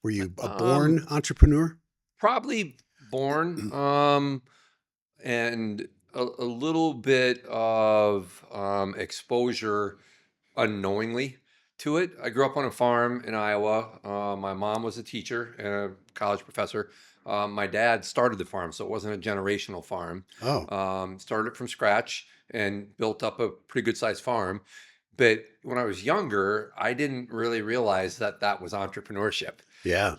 Were you a Um, born entrepreneur? Probably born, and a little bit of exposure unknowingly to it. I grew up on a farm in Iowa. My mom was a teacher and a college professor. My dad started the farm, so it wasn't a generational farm. Oh, Started it from scratch and built up a pretty good sized farm. But when I was younger, I didn't really realize that that was entrepreneurship. yeah.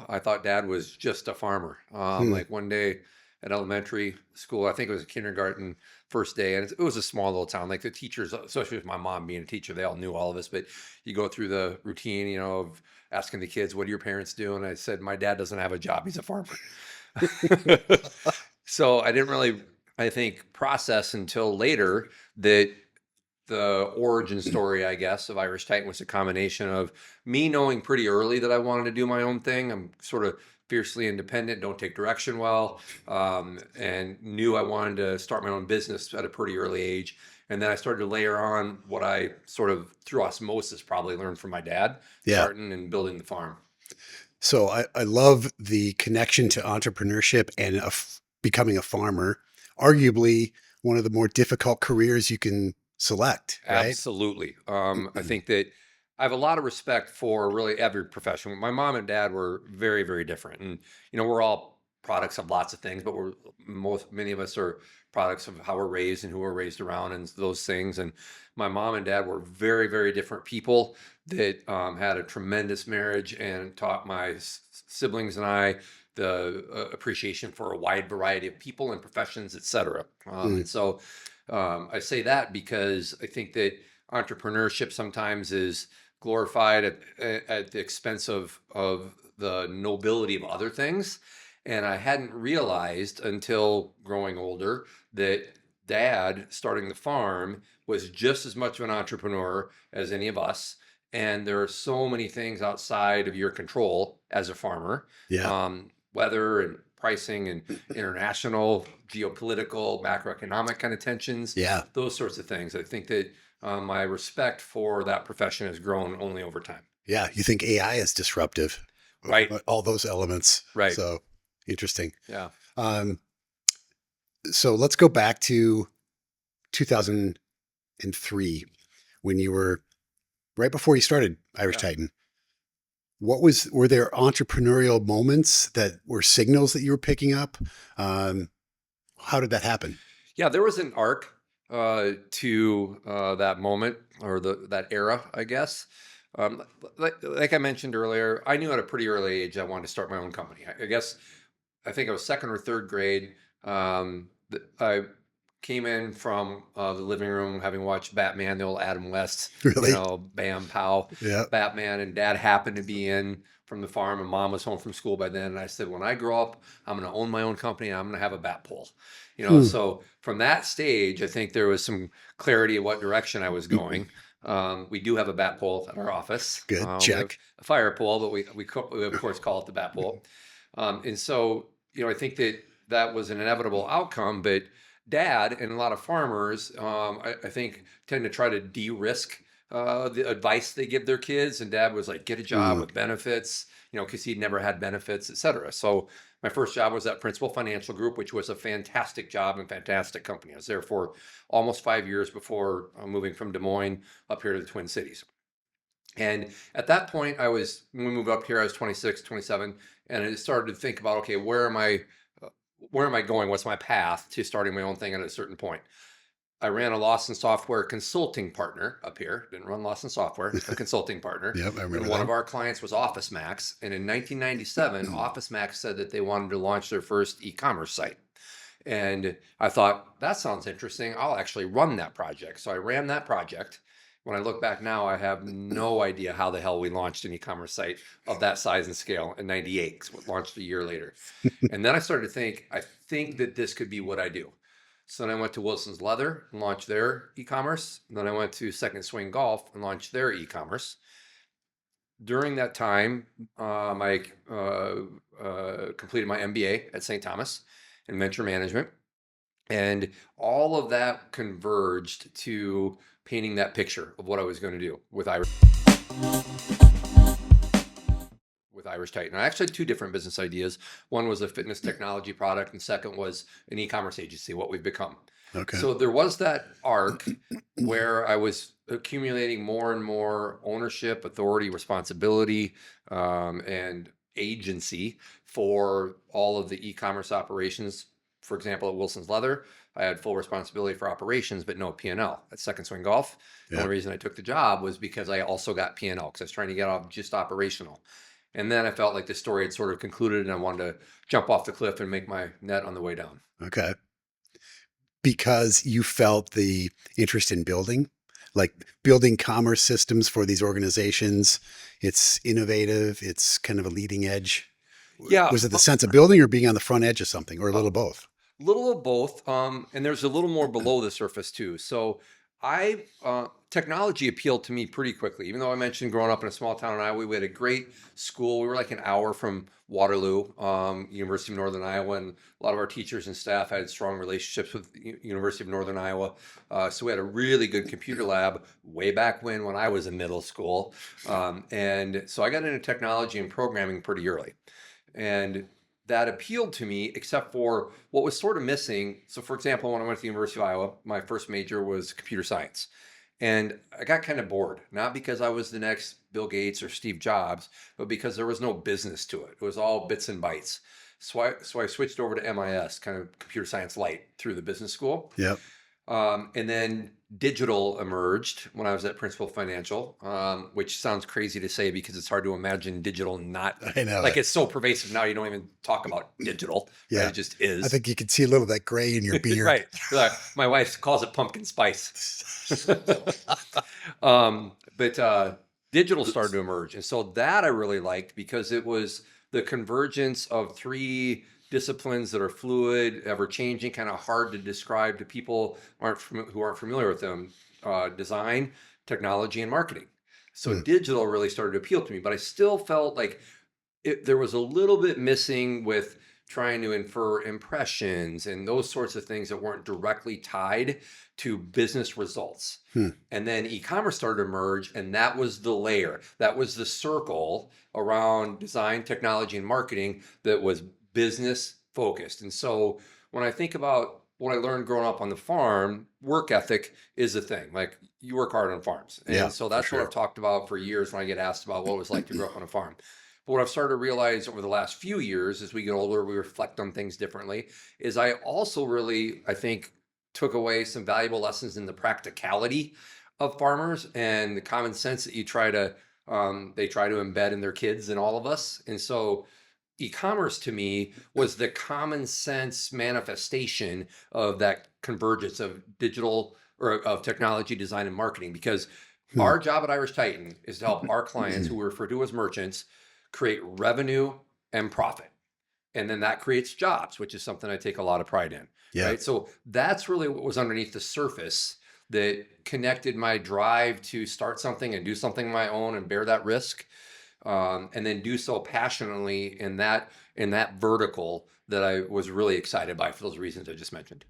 I thought dad was just a farmer. Hmm. Like one day at elementary school, I think it was a kindergarten first day, and it was a small little town. Like the teachers, especially with my mom being a teacher, they all knew all of this. But you go through the routine, of asking the kids, "What do your parents do?" And I said, "My dad doesn't have a job; he's a farmer." So I didn't really, I think, process until later that the origin story, I guess, of Irish Titan was a combination of me knowing pretty early that I wanted to do my own thing. I'm sort of fiercely independent, don't take direction well, and knew I wanted to start my own business at a pretty early age. And then I started to layer on what I sort of through osmosis probably learned from my dad, Yeah. starting and building the farm. So I love the connection to entrepreneurship and becoming a farmer, arguably one of the more difficult careers you can select, right? Absolutely. I think that I have a lot of respect for really every profession. My mom and dad were very, very different, and we're all products of lots of things, but many of us are products of how we're raised and who we're raised around, and those things. And my mom and dad were very, very different people that had a tremendous marriage and taught my siblings and I the appreciation for a wide variety of people and professions, etc. Mm, And so I say that because I think that entrepreneurship sometimes is glorified at the expense of the nobility of other things. And I hadn't realized until growing older that dad starting the farm was just as much of an entrepreneur as any of us. And there are so many things outside of your control as a farmer, yeah. weather and pricing and international, geopolitical, macroeconomic kind of tensions, Yeah. those sorts of things. I think that my respect for that profession has grown only over time. Yeah. You think AI is disruptive, Right, all those elements. right. So interesting. Yeah, Um, so let's go back to 2003 when you were right before you started Irish yeah. Titan. Were there entrepreneurial moments that were signals that you were picking up? Um, how did that happen? Yeah, there was an arc to that moment or that era, I guess. Like I mentioned earlier, I knew at a pretty early age I wanted to start my own company. I guess I think I was second or third grade. I came in from the living room having watched Batman, the old Adam West, Really? bam, pow, Yeah. Batman, and dad happened to be in from the farm and mom was home from school by then. And I said, when I grow up, I'm going to own my own company and I'm going to have a bat pole. Hmm. So from that stage, I think there was some clarity of what direction I was going. We do have a bat pole at our office. Good. We have Check. a fire pole, but we of course call it the bat pole. And so, I think that that was an inevitable outcome, but dad and a lot of farmers, I think, tend to try to de-risk the advice they give their kids. And dad was like, get a job Mm, with benefits, because he'd never had benefits, et cetera. So my first job was at Principal Financial Group, which was a fantastic job and fantastic company. I was there for almost 5 years before moving from Des Moines up here to the Twin Cities. And at that point, when we moved up here, I was 26, 27, and I started to think about, okay, where am I going? What's my path to starting my own thing at a certain point? I ran a Lawson Software consulting partner up here. Didn't run Lawson Software, a consulting partner. yep, I And remember one that. of our clients was Office Max. And in 1997, Office Max said that they wanted to launch their first e-commerce site. And I thought, that sounds interesting. I'll actually run that project. So I ran that project. When I look back now, I have no idea how the hell we launched an e-commerce site of that size and scale in 98, because it launched a year later. And then I started to think, I think that this could be what I do. So then I went to Wilson's Leather and launched their e-commerce. And then I went to Second Swing Golf and launched their e-commerce. During that time, I completed my MBA at St. Thomas in venture management. And all of that converged to painting that picture of what I was going to do with with Irish Titan. I actually had two different business ideas. One was a fitness technology product, and second was an e-commerce agency, what we've become. Okay. So there was that arc where I was accumulating more and more ownership, authority, responsibility, and agency for all of the e-commerce operations. For example, at Wilson's Leather, I had full responsibility for operations, but no P&L. At Second Swing Golf, the Yeah. only reason I took the job was because I also got P&L because I was trying to get off just operational. And then I felt like the story had sort of concluded and I wanted to jump off the cliff and make my net on the way down. Okay. Because you felt the interest in building, like building commerce systems for these organizations. It's innovative. It's kind of a leading edge. Yeah, Was it the sense of building or being on the front edge of something or a little of both? little of both, and there's a little more below the surface too. So technology appealed to me pretty quickly. Even though I mentioned growing up in a small town in Iowa, we had a great school. We were like an hour from Waterloo, University of Northern Iowa, and a lot of our teachers and staff had strong relationships with University of Northern Iowa. So we had a really good computer lab way back when I was in middle school, and so I got into technology and programming pretty early. And that appealed to me, except for what was sort of missing. So, for example, when I went to the University of Iowa, my first major was computer science. And I got kind of bored, not because I was the next Bill Gates or Steve Jobs, but because there was no business to it. It was all bits and bytes. So I switched over to MIS, kind of computer science light, through the business school. Yep. And then digital emerged when I was at Principal Financial, which sounds crazy to say because it's hard to imagine digital not I know. like it's so pervasive now. You don't even talk about digital. Yeah. Right? It just is. I think you can see a little of that gray in your beard. Right. My wife calls it pumpkin spice. But digital started to emerge. And so that I really liked because it was the convergence of three disciplines that are fluid, ever changing, kind of hard to describe to people who aren't familiar with them: design, technology, and marketing. So digital really started to appeal to me, but I still felt like there was a little bit missing with trying to infer impressions and those sorts of things that weren't directly tied to business results. And then e-commerce started to emerge, and that was the layer, that was the circle around design, technology, and marketing that was business focused. And so when I think about what I learned growing up on the farm, work ethic is a thing. Like, you work hard on farms. And Yeah, so that's for what sure. I've talked about for years when I get asked about what it was like to grow up on a farm. But what I've started to realize over the last few years, as we get older, we reflect on things differently, is I also really, I think, took away some valuable lessons in the practicality of farmers and the common sense that they try to embed in their kids and all of us. And so e-commerce to me was the common sense manifestation of that convergence of digital or of technology, design, and marketing, because our job at Irish Titan is to help our clients, who we refer to as merchants, create revenue and profit. And then that creates jobs, which is something I take a lot of pride in. Yeah. Right. So that's really what was underneath the surface that connected my drive to start something and do something of my own and bear that risk. And then do so passionately in that vertical that I was really excited by for those reasons I just mentioned.